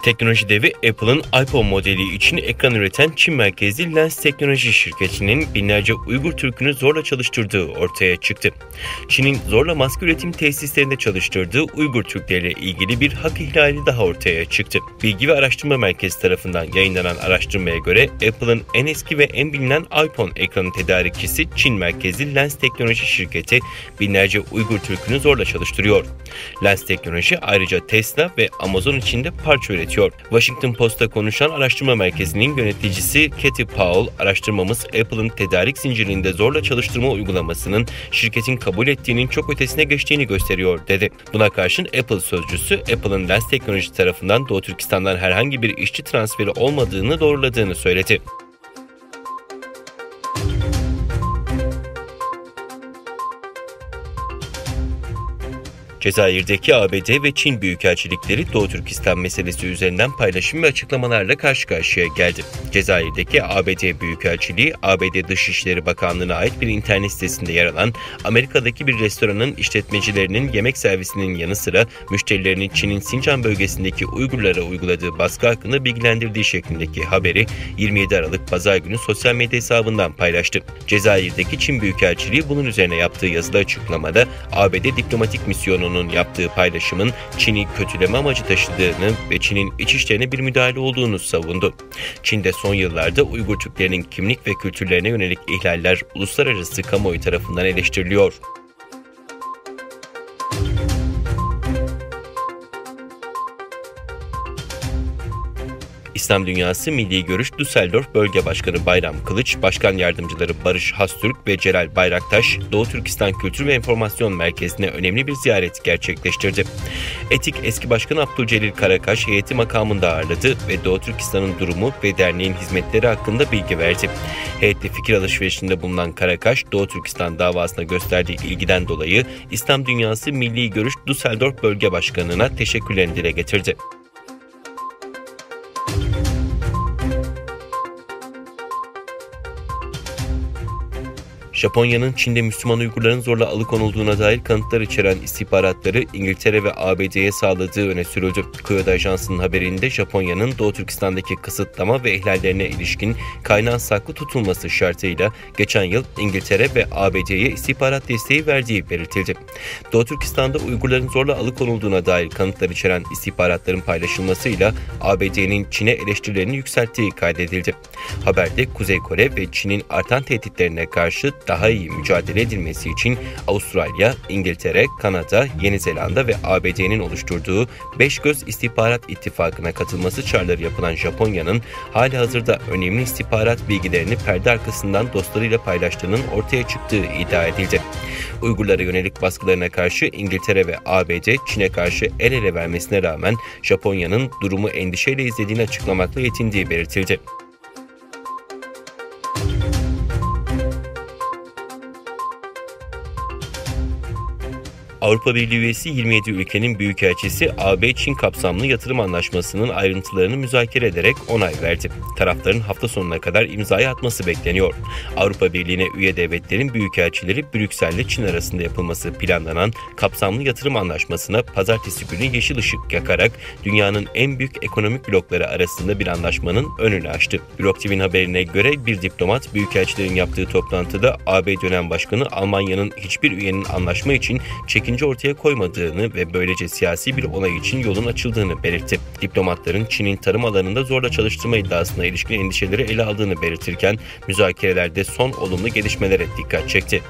Teknoloji devi Apple'ın iPhone modeli için ekran üreten Çin merkezli Lens Teknoloji şirketinin binlerce Uygur Türk'ünü zorla çalıştırdığı ortaya çıktı. Çin'in zorla maske üretim tesislerinde çalıştırdığı Uygur Türkleriyle ilgili bir hak ihlali daha ortaya çıktı. Bilgi ve Araştırma Merkezi tarafından yayınlanan araştırmaya göre Apple'ın en eski ve en bilinen iPhone ekranı tedarikçisi Çin merkezli Lens Teknoloji şirketi binlerce Uygur Türk'ünü zorla çalıştırıyor. Lens Teknoloji ayrıca Tesla ve Amazon için de parça üretiyor. Washington Post'a konuşan araştırma merkezinin yöneticisi Katy Powell, araştırmamız Apple'ın tedarik zincirinde zorla çalıştırma uygulamasının şirketin kabul ettiğinin çok ötesine geçtiğini gösteriyor, dedi. Buna karşın Apple sözcüsü, Apple'ın Lens Teknoloji tarafından Doğu Türkistan'dan herhangi bir işçi transferi olmadığını doğruladığını söyledi. Cezayir'deki ABD ve Çin büyükelçilikleri Doğu Türkistan meselesi üzerinden paylaşım ve açıklamalarla karşı karşıya geldi. Cezayir'deki ABD Büyükelçiliği, ABD Dışişleri Bakanlığı'na ait bir internet sitesinde yer alan Amerika'daki bir restoranın işletmecilerinin yemek servisinin yanı sıra müşterilerinin Çin'in Sincan bölgesindeki Uygurlara uyguladığı baskı hakkında bilgilendirdiği şeklindeki haberi 27 Aralık Pazar günü sosyal medya hesabından paylaştı. Cezayir'deki Çin Büyükelçiliği bunun üzerine yaptığı yazılı açıklamada ABD diplomatik misyonunun yaptığı paylaşımın Çin'i kötüleme amacı taşıdığını ve Çin'in iç işlerine bir müdahale olduğunu savundu. Çin'de son yıllarda Uygur Türklerinin kimlik ve kültürlerine yönelik ihlaller uluslararası kamuoyu tarafından eleştiriliyor. İslam Dünyası Milli Görüş Düsseldorf Bölge Başkanı Bayram Kılıç, Başkan Yardımcıları Barış Hastürk ve Celal Bayraktaş, Doğu Türkistan Kültür ve Enformasyon Merkezi'ne önemli bir ziyaret gerçekleştirdi. ETİK eski Başkanı Abdülcelil Karakaş heyeti makamında ağırladı ve Doğu Türkistan'ın durumu ve derneğin hizmetleri hakkında bilgi verdi. Heyetle fikir alışverişinde bulunan Karakaş, Doğu Türkistan davasına gösterdiği ilgiden dolayı İslam Dünyası Milli Görüş Düsseldorf Bölge Başkanı'na teşekkürlerini dile getirdi. Japonya'nın Çin'de Müslüman Uygurların zorla alıkonulduğuna dair kanıtlar içeren istihbaratları İngiltere ve ABD'ye sağladığı öne sürüldü. Kyodo Ajansı'nın haberinde Japonya'nın Doğu Türkistan'daki kısıtlama ve ihlallerine ilişkin kaynağın saklı tutulması şartıyla geçen yıl İngiltere ve ABD'ye istihbarat desteği verdiği belirtildi. Doğu Türkistan'da Uygurların zorla alıkonulduğuna dair kanıtlar içeren istihbaratların paylaşılmasıyla ABD'nin Çin'e eleştirilerini yükselttiği kaydedildi. Haberde Kuzey Kore ve Çin'in artan tehditlerine karşı daha iyi mücadele edilmesi için Avustralya, İngiltere, Kanada, Yeni Zelanda ve ABD'nin oluşturduğu Beşgöz İstihbarat İttifakı'na katılması çağrıları yapılan Japonya'nın halihazırda önemli istihbarat bilgilerini perde arkasından dostlarıyla paylaştığının ortaya çıktığı iddia edildi. Uygurlara yönelik baskılarına karşı İngiltere ve ABD Çin'e karşı el ele vermesine rağmen Japonya'nın durumu endişeyle izlediğini açıklamakla yetindiği belirtildi. Avrupa Birliği üyesi 27 ülkenin büyükelçisi AB-Çin kapsamlı yatırım anlaşmasının ayrıntılarını müzakere ederek onay verdi. Tarafların hafta sonuna kadar imzayı atması bekleniyor. Avrupa Birliği'ne üye devletlerin büyükelçileri Brüksel ile Çin arasında yapılması planlanan kapsamlı yatırım anlaşmasına pazartesi günü yeşil ışık yakarak dünyanın en büyük ekonomik blokları arasında bir anlaşmanın önünü açtı. Blok TV'nin haberine göre bir diplomat büyükelçilerin yaptığı toplantıda AB dönem başkanı Almanya'nın hiçbir üyenin anlaşma için çekince ortaya koymadığını ve böylece siyasi bir onay için yolun açıldığını belirtti. Diplomatların Çin'in tarım alanında zorla çalıştırma iddiasına ilişkin endişeleri ele aldığını belirtirken müzakerelerde son olumlu gelişmelere dikkat çekti.